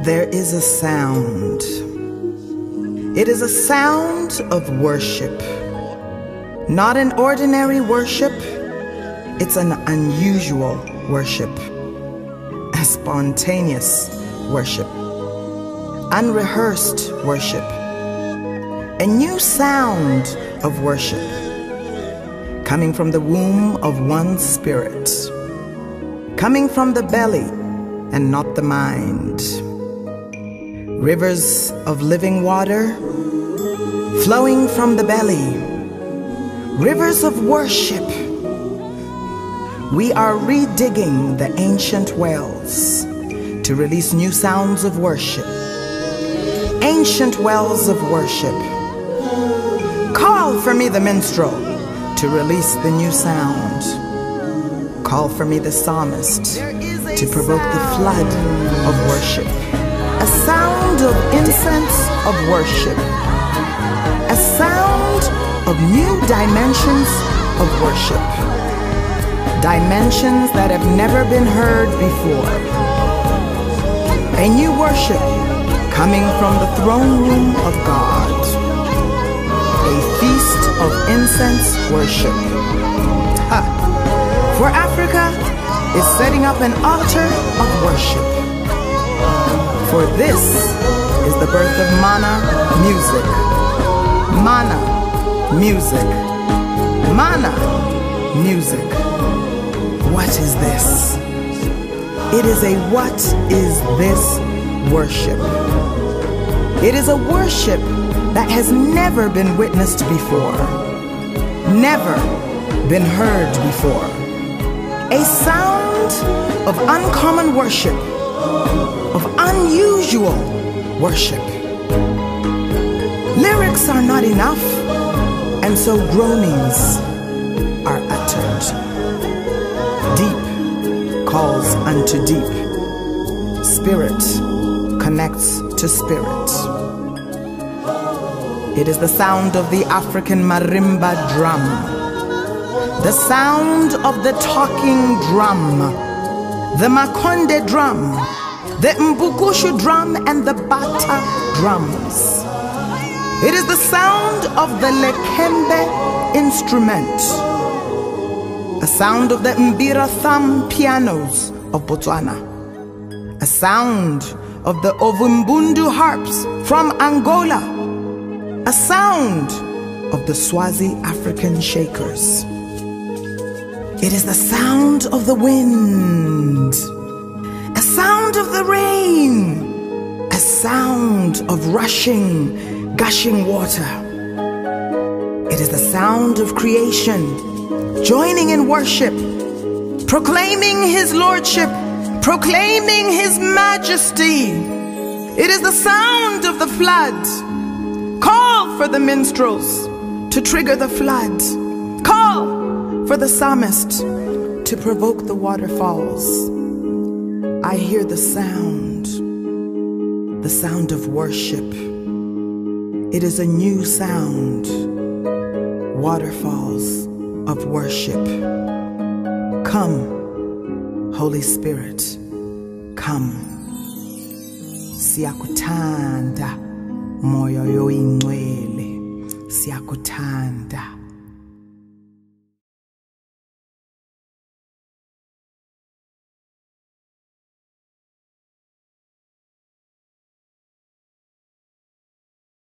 There is a sound. It is a sound of worship. Not an ordinary worship, it's an unusual worship. A spontaneous worship. Unrehearsed worship. A new sound of worship. Coming from the womb of one spirit. Coming from the belly and not the mind. Rivers of living water flowing from the belly. Rivers of worship. We are redigging the ancient wells to release new sounds of worship. Ancient wells of worship. Call for me the minstrel to release the new sound. Call for me the psalmist to provoke the flood of worship. A sound of incense of worship. A sound of new dimensions of worship. Dimensions that have never been heard before. A new worship coming from the throne room of God. A feast of incense worship. For Africa is setting up an altar of worship. For this is the birth of Manna music. Manna music. Manna music. What is this? It is a what is this worship. It is a worship that has never been witnessed before. Never been heard before. A sound of uncommon worship. Of unusual worship. Lyrics are not enough, and so groanings are uttered. Deep calls unto deep. Spirit connects to spirit. It is the sound of the African marimba drum. The sound of the talking drum. The Makonde drum. The Mbukushu drum and the Bata drums. It is the sound of the Lekembe instrument. A sound of the Mbira thumb pianos of Botswana. A sound of the Ovumbundu harps from Angola. A sound of the Swazi African shakers. It is the sound of the wind. A sound of the rain. A sound of rushing, gushing water. It is the sound of creation, joining in worship, proclaiming His Lordship, proclaiming His majesty. It is the sound of the flood. Call for the minstrels to trigger the flood. Call for the psalmist to provoke the waterfalls. I hear the sound of worship. It is a new sound. Waterfalls of worship. Come, Holy Spirit, come. Siyakuthanda moyo yoyingcwele. Siyakuthanda.